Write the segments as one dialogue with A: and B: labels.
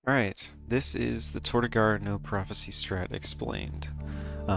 A: Alright, this is the Tortigar No Prophecy strat explained.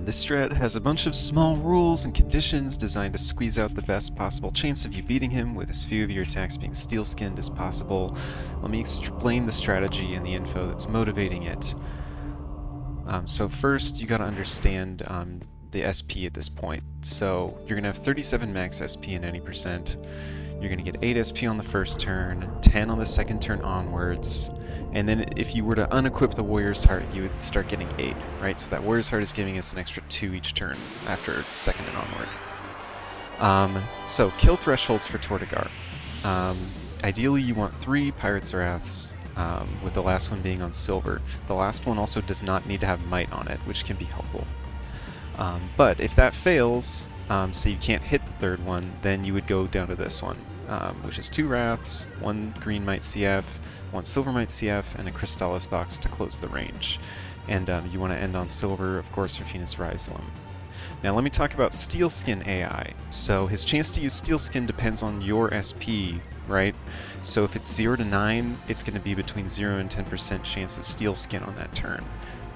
A: This strat has a bunch of small rules and conditions designed to squeeze out the best possible chance of you beating him with as few of your attacks being steel-skinned as possible. Let me explain the strategy and the info that's motivating it. So first, you gotta understand the SP at this point. So you're gonna have 37 max SP in any percent. You're gonna get 8 SP on the first turn, 10 on the second turn onwards, and then if you were to unequip the Warrior's Heart, you would start getting 8, right? So that Warrior's Heart is giving us an extra 2 each turn after second and onward. So kill thresholds for Tortigar. Ideally you want 3 Pirate's Wraths, with the last one being on silver. The last one also does not need to have might on it, which can be helpful. But if that fails, so you can't hit the third one, then you would go down to this one, which is 2 Wraths, 1 green might CF, 1 silver might CF, and a Crystallis box to close the range. And you want to end on silver, of course, for Venus Ryzelum. Now let me talk about Steelskin AI. So his chance to use Steelskin depends on your SP, right? So if it's 0 to 9, it's going to be between 0 and 10% chance of Steelskin on that turn.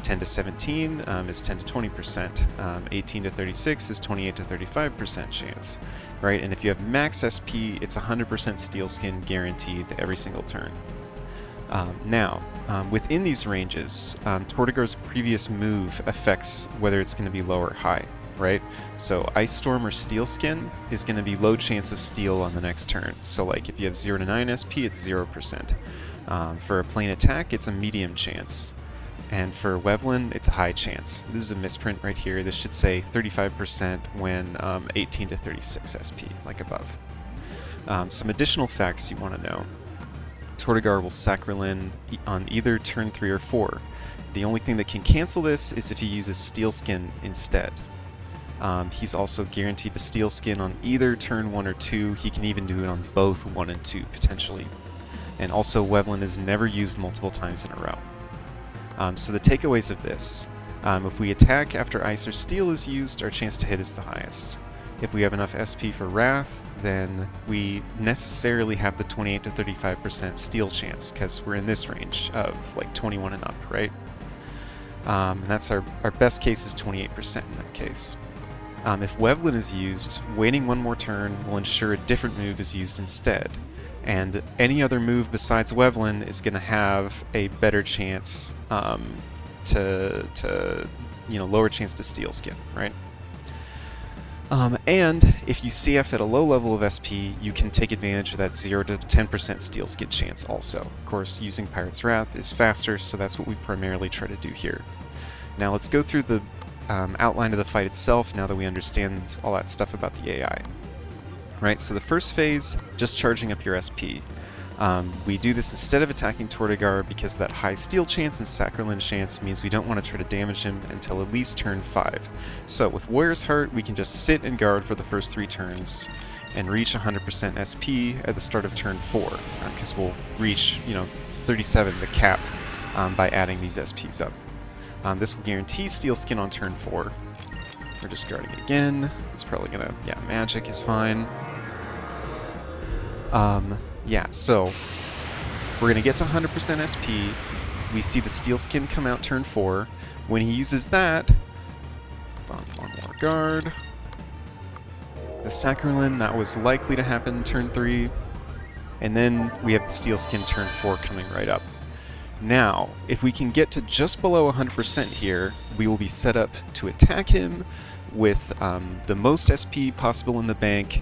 A: 10 to 17 is 10 to 20%. 18 to 36 is 28 to 35% chance, right? And if you have max SP, it's 100% Steelskin guaranteed every single turn. Within these ranges, Tortigar's previous move affects whether it's going to be low or high, right? So Ice Storm or Steelskin is going to be low chance of steel on the next turn. So like if you have 0 to 9 SP, it's 0%. For a plain attack, it's a medium chance. And for Wevlin, it's a high chance. This is a misprint right here. This should say 35% when 18 to 36 SP, like above. Some additional facts you want to know. Tortigar will Sacrilyn on either turn 3 or 4. The only thing that can cancel this is if he uses Steelskin instead. He's also guaranteed to Steelskin on either turn 1 or 2. He can even do it on both 1 and 2, potentially. And also, Wevlin is never used multiple times in a row. So the takeaways of this, if we attack after Ice or Steel is used, our chance to hit is the highest. If we have enough SP for Wrath, then we necessarily have the 28 to 35% Steel chance, because we're in this range of like 21 and up, right? And that's our best case is 28% in that case. If Wevlin is used, waiting one more turn will ensure a different move is used instead. And any other move besides Wevlin is going to have a better chance to lower chance to Steelskin, right? And if you CF at a low level of SP, you can take advantage of that 0 to 10% Steelskin chance also. Of course, using Pirate's Wrath is faster, so that's what we primarily try to do here. Now let's go through the outline of the fight itself now that we understand all that stuff about the AI. Right, so the first phase, just charging up your SP. We do this instead of attacking Tortigar because that high steel chance and Sacrilyn chance means we don't want to try to damage him until at least turn 5. So with Warrior's Heart, we can just sit and guard for the first 3 turns and reach 100% SP at the start of turn 4, because we'll reach 37, the cap, by adding these SPs up. This will guarantee Steelskin on turn 4. We're just guarding it again. It's probably gonna, magic is fine. So we're gonna get to 100% SP. We see the Steelskin come out turn 4. When he uses that, on one more guard. The Sacrilyn, that was likely to happen turn 3. And then we have the Steelskin turn 4 coming right up. Now, if we can get to just below 100% here, we will be set up to attack him with the most SP possible in the bank,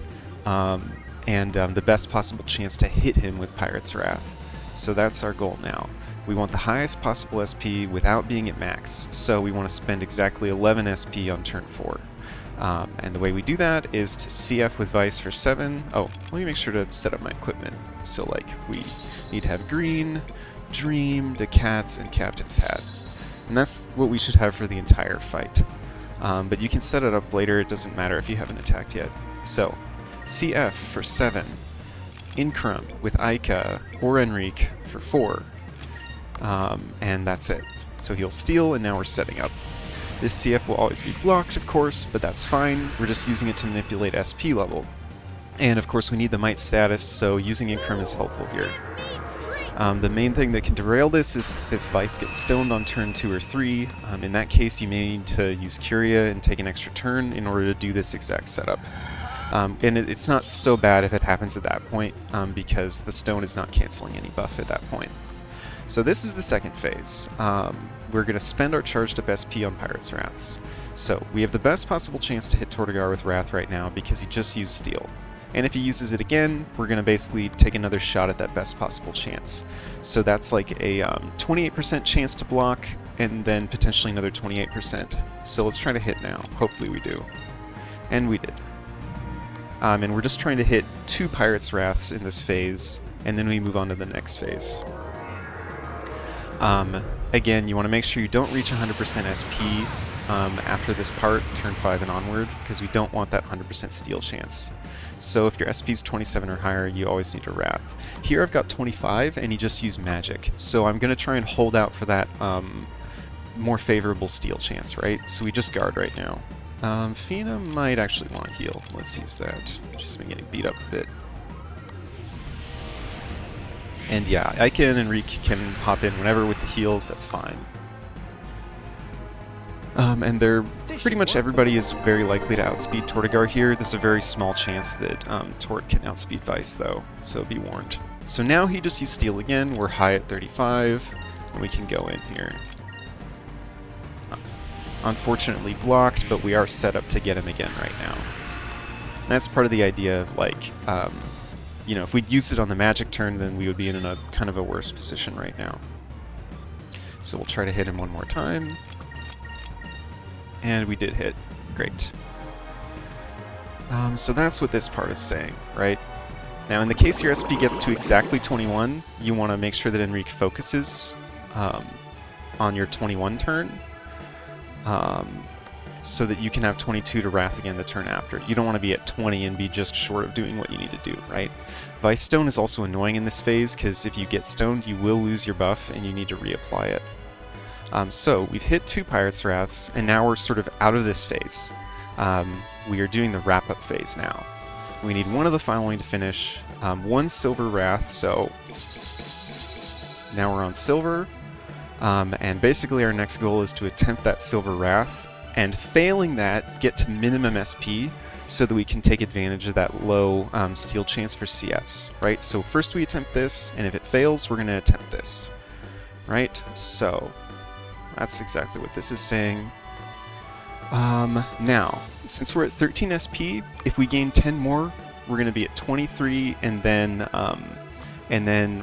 A: and the best possible chance to hit him with Pirate's Wrath. So that's our goal now. We want the highest possible SP without being at max, so we want to spend exactly 11 SP on turn 4. And the way we do that is to CF with Vice for 7. Oh, let me make sure to set up my equipment. So like, we need to have green, Dream, Decats, and Captain's Hat. And that's what we should have for the entire fight. But you can set it up later, it doesn't matter if you haven't attacked yet. So, CF for 7, Incrum with Aika or Enrique for 4, and that's it. So he'll steal, and now we're setting up. This CF will always be blocked, of course, but that's fine. We're just using it to manipulate SP level. And of course we need the might status, so using Incrum is helpful here. The main thing that can derail this is if Vice gets stoned on turn 2 or 3. In that case, you may need to use Curia and take an extra turn in order to do this exact setup. And it's not so bad if it happens at that point, because the stone is not canceling any buff at that point. So this is the second phase. We're going to spend our charged up SP on Pirate's Wraths. So we have the best possible chance to hit Tortigar with Wrath right now because he just used Steel. And if he uses it again, we're going to basically take another shot at that best possible chance. So that's like a 28% chance to block, and then potentially another 28%. So let's try to hit now. Hopefully we do. And we did. And we're just trying to hit 2 Pirate's Wraths in this phase, and then we move on to the next phase. Again, you want to make sure you don't reach 100% SP after this part, turn 5 and onward, because we don't want that 100% steal chance. So if your SP is 27 or higher, you always need a Wrath. Here I've got 25, and he just used Magic, so I'm going to try and hold out for that more favorable steal chance, right? So we just guard right now. Fina might actually want to heal. Let's use that. She's been getting beat up a bit. And yeah, Ike and Enrique can hop in whenever with the heals, that's fine. And they're pretty much everybody is very likely to outspeed Tortigar here. There's a very small chance that Tort can outspeed Vice though, so be warned. So now he just used Steel again, we're high at 35, and we can go in here. Unfortunately blocked, but we are set up to get him again right now. And that's part of the idea of like, you know, if we'd used it on the Magic turn, then we would be in a kind of a worse position right now. So we'll try to hit him one more time. And we did hit. Great. So that's what this part is saying, right? Now in the case your SP gets to exactly 21, you want to make sure that Enrique focuses on your 21 turn, so that you can have 22 to Wrath again the turn after. You don't want to be at 20 and be just short of doing what you need to do, right? Vice Stone is also annoying in this phase, because if you get stoned, you will lose your buff and you need to reapply it. So we've hit 2 Pirate's Wraths, and now we're sort of out of this phase. We are doing the wrap-up phase now. We need one of the following to finish. 1 Silver Wrath, so now we're on Silver. And basically our next goal is to attempt that Silver Wrath, and failing that, get to minimum SP so that we can take advantage of that low steal chance for CFs, right? So first we attempt this, and if it fails, we're going to attempt this, right? So that's exactly what this is saying. Now, since we're at 13 SP, if we gain 10 more, we're going to be at 23, and then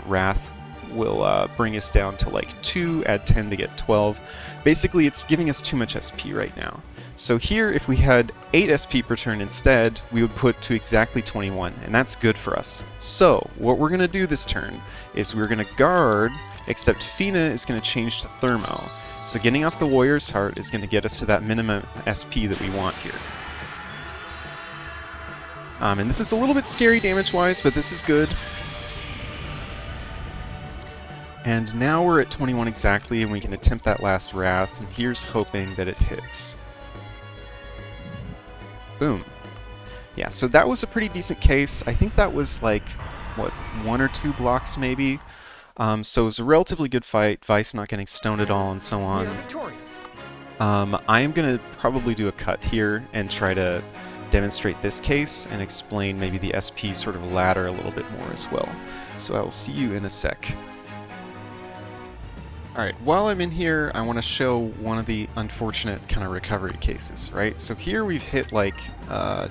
A: Wrath will bring us down to like 2, add 10 to get 12. Basically, it's giving us too much SP right now. So here, if we had 8 SP per turn instead, we would put to exactly 21, and that's good for us. So, what we're going to do this turn is we're going to guard, except Fina is going to change to Thermo. So getting off the Warrior's Heart is going to get us to that minimum SP that we want here. And this is a little bit scary damage-wise, but this is good. And now we're at 21 exactly, and we can attempt that last Wrath, and here's hoping that it hits. Boom. Yeah, so that was a pretty decent case. I think that was like, what, 1 or 2 blocks maybe? So it was a relatively good fight, Vice not getting stoned at all, and so on. I am going to probably do a cut here and try to demonstrate this case and explain maybe the SP sort of ladder a little bit more as well. So I will see you in a sec. Alright, while I'm in here, I want to show one of the unfortunate kind of recovery cases, right? So here we've hit like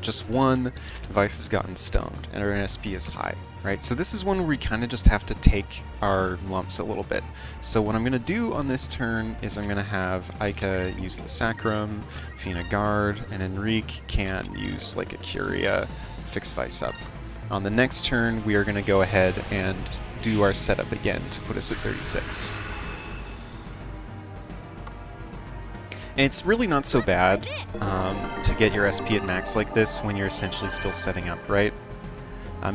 A: just 1, Vice has gotten stoned, and our SP is high, right? So this is one where we kind of just have to take our lumps a little bit. So what I'm going to do on this turn is I'm going to have Ica use the Sacrum, Fina guard, and Enrique can use like a Curia, fix Vice up. On the next turn, we are going to go ahead and do our setup again to put us at 36. And it's really not so bad to get your SP at max like this when you're essentially still setting up, right?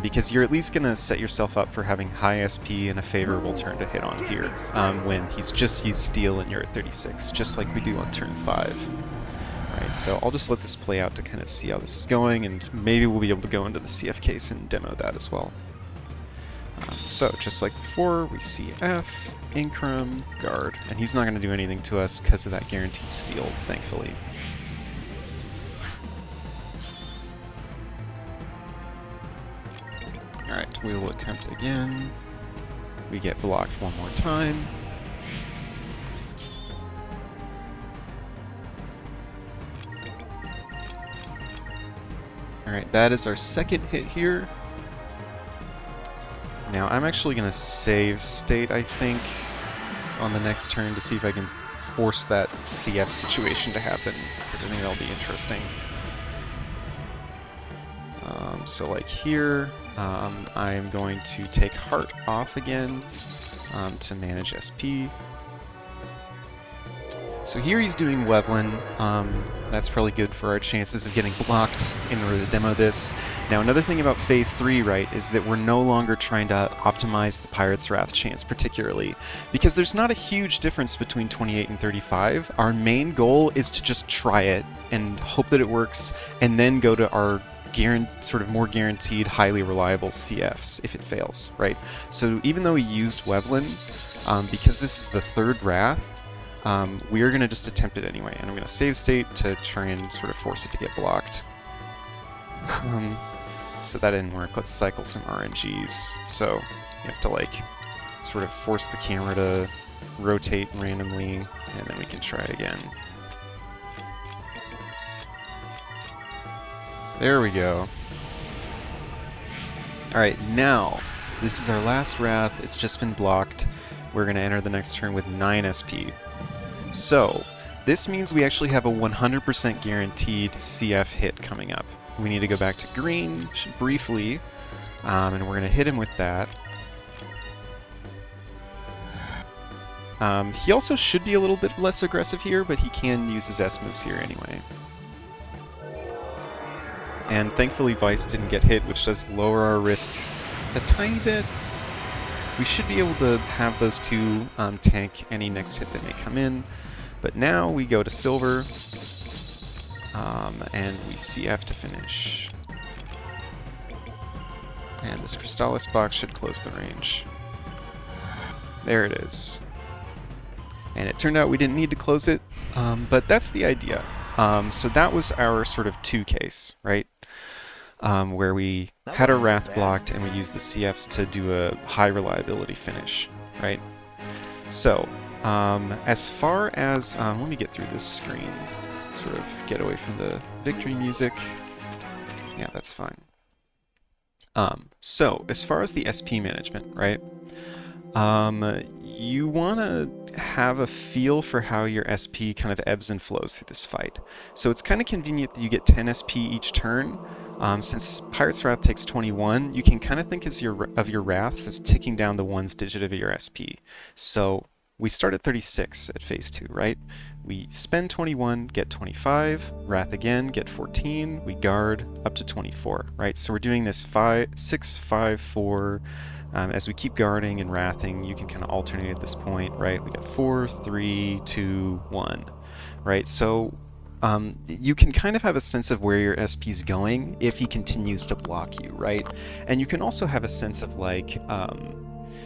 A: Because you're at least going to set yourself up for having high SP and a favorable turn to hit on here when he's just used Steel and you're at 36, just like we do on turn 5. Alright, so I'll just let this play out to kind of see how this is going, and maybe we'll be able to go into the CF case and demo that as well. So, just like before, we see F, Incrum, Guard, and he's not going to do anything to us because of that guaranteed steal, thankfully. Alright, we will attempt again. We get blocked one more time. Alright, that is our second hit here. Now, I'm actually going to save state, I think, on the next turn to see if I can force that CF situation to happen, because I think that'll be interesting. So like here, I'm going to take Heart off again to manage SP. So here he's doing Wevlin. That's probably good for our chances of getting blocked in order to demo this. Now another thing about Phase 3, right, is that we're no longer trying to optimize the Pirate's Wrath chance particularly, because there's not a huge difference between 28 and 35. Our main goal is to just try it and hope that it works, and then go to our sort of more guaranteed, highly reliable CFs if it fails, right? So even though we used Wevlin, because this is the third Wrath, we are going to just attempt it anyway, and I'm going to save state to try and sort of force it to get blocked. So that didn't work. Let's cycle some RNGs. So you have to like sort of force the camera to rotate randomly, and then we can try again. There we go. Alright, now, this is our last Wrath. It's just been blocked. We're going to enter the next turn with 9 SP. So, this means we actually have a 100% guaranteed CF hit coming up. We need to go back to green briefly, and we're going to hit him with that. He also should be a little bit less aggressive here, but he can use his S moves here anyway. And thankfully Vice didn't get hit, which does lower our risk a tiny bit. We should be able to have those two tank any next hit that may come in. But now we go to silver, and we CF to finish. And this Crystallis box should close the range. There it is. And it turned out we didn't need to close it, but that's the idea. So that was our sort of 2 case, right? Where we had our Wrath blocked and we used the CFs to do a high reliability finish, right? So, as far as, let me get through this screen, sort of get away from the victory music. Yeah, that's fine. So, as far as the SP management, right? You want to have a feel for how your SP kind of ebbs and flows through this fight. So it's kind of convenient that you get 10 SP each turn. Since Pirate's Wrath takes 21, you can kind of think of your Wraths as ticking down the ones digit of your SP. So we start at 36 at Phase 2, right? We spend 21, get 25, Wrath again, get 14, we guard up to 24, right? So we're doing this 6, 5, 4. As we keep guarding and wrathing, you can kind of alternate at this point, right? We got 4, 3, 2, 1, right? So you can kind of have a sense of where your SP's going if he continues to block you, right? And you can also have a sense of like,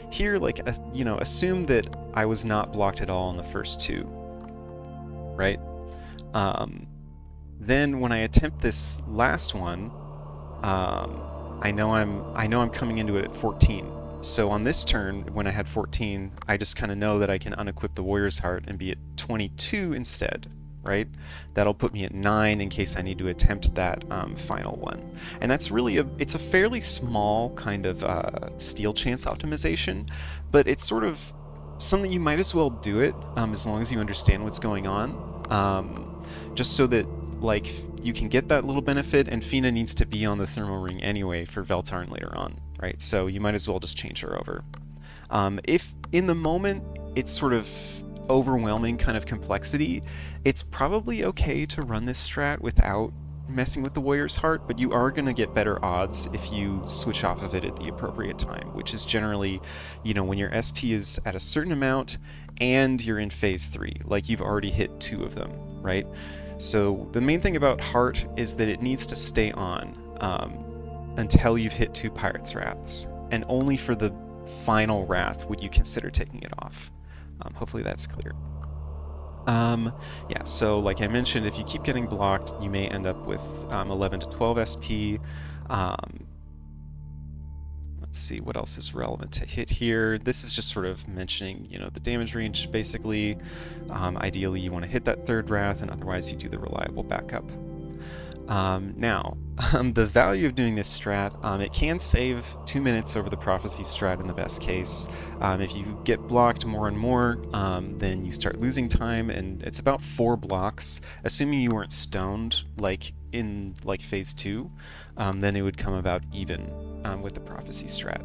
A: here, like, you know, assume that I was not blocked at all in the first 2, right? Then when I attempt this last one, I know I'm coming into it at 14. So on this turn, when I had 14, I just kind of know that I can unequip the Warrior's Heart and be at 22 instead, right? That'll put me at 9 in case I need to attempt that final one. And that's really it's a fairly small kind of steal chance optimization, but it's sort of something you might as well do it as long as you understand what's going on, just so that like you can get that little benefit, and Fina needs to be on the thermal ring anyway for Veltarn later on, right? So you might as well just change her over. If in the moment it's sort of overwhelming kind of complexity, it's probably okay to run this strat without messing with the Warrior's Heart, but you are going to get better odds if you switch off of it at the appropriate time, which is generally, you know, when your SP is at a certain amount and you're in Phase 3, like you've already hit 2 of them, right? So the main thing about Heart is that it needs to stay on until you've hit 2 Pirate's Wraths, and only for the final wrath would you consider taking it off? Hopefully that's clear. Yeah, so like I mentioned, if you keep getting blocked, you may end up with 11 to 12 SP. Let's see what else is relevant to hit here. This is just sort of mentioning, the damage range basically. Ideally, you want to hit that third wrath, and otherwise you do the reliable backup. Now, the value of doing this strat, it can save 2 minutes over the prophecy strat in the best case. If you get blocked more and more, then you start losing time, and it's about 4 blocks. Assuming you weren't stoned, like in phase 2, then it would come about even with the prophecy strat.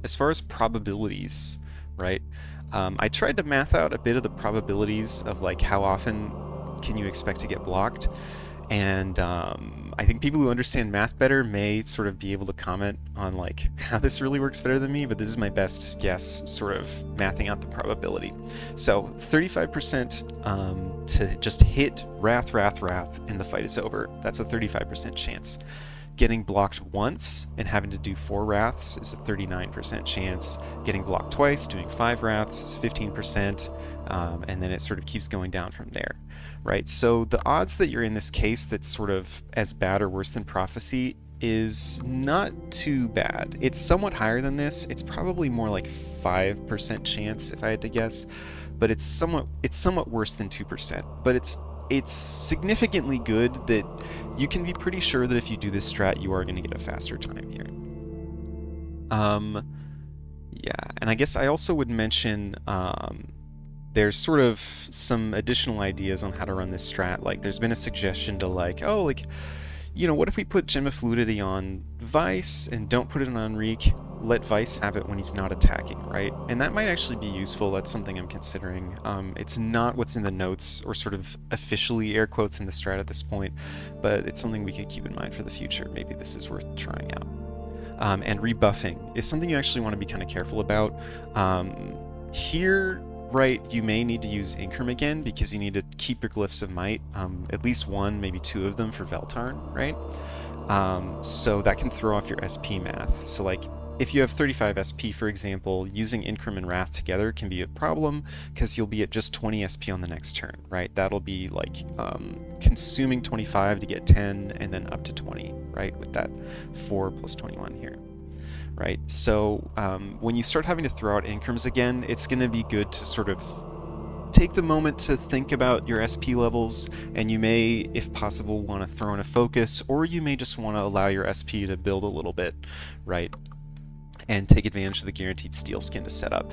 A: As far as probabilities, right? I tried to math out a bit of the probabilities of how often can you expect to get blocked, and I think people who understand math better may sort of be able to comment on how this really works better than me, but this is my best guess, sort of mathing out the probability. So 35% to just hit wrath, and the fight is over. That's a 35% chance. Getting blocked once and having to do 4 wraths is a 39% chance. Getting blocked twice, doing 5 wraths is 15%, and then it sort of keeps going down from there, right? So the odds that you're in this case that's sort of as bad or worse than prophecy is not too bad. It's somewhat higher than this. It's probably more like 5% chance if I had to guess, but it's somewhat worse than 2%. But it's significantly good that you can be pretty sure that if you do this strat, you are going to get a faster time here. Yeah, and I guess I also would mention there's sort of some additional ideas on how to run this strat. There's been a suggestion to what if we put Gem of Fluidity on Vice and don't put it on Reek? Let Vice have it when he's not attacking, right? And that might actually be useful. That's something I'm considering. It's not what's in the notes or sort of officially air quotes in the strat at this point, but it's something we could keep in mind for the future. Maybe this is worth trying out. And rebuffing is something you actually want to be kind of careful about. Here, right, you may need to use Incrum again because you need to keep your Glyphs of Might, at least 1, maybe 2 of them for Veltarn, right? So that can throw off your SP math. So if you have 35 SP, for example, using Incrum and Wrath together can be a problem because you'll be at just 20 SP on the next turn, right? That'll be consuming 25 to get 10 and then up to 20, right? With that 4 plus 21 here, right? So when you start having to throw out Incrums again, it's going to be good to sort of take the moment to think about your SP levels, and you may, if possible, want to throw in a focus, or you may just want to allow your SP to build a little bit, right? And take advantage of the guaranteed steel skin to set up.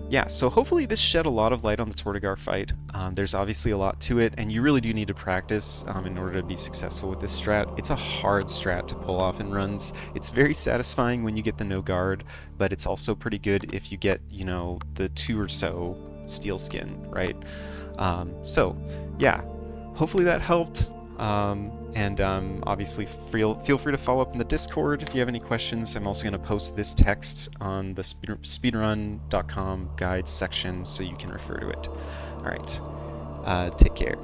A: Yeah, so hopefully this shed a lot of light on the Tortigar fight. There's obviously a lot to it, and you really do need to practice in order to be successful with this strat. It's a hard strat to pull off in runs. It's very satisfying when you get the no guard, but it's also pretty good if you get, the 2 or so steel skin, right? So, yeah, hopefully that helped. Obviously feel free to follow up in the Discord if you have any questions. I'm also going to post this text on the speedrun.com guides section so you can refer to it. Alright, take care.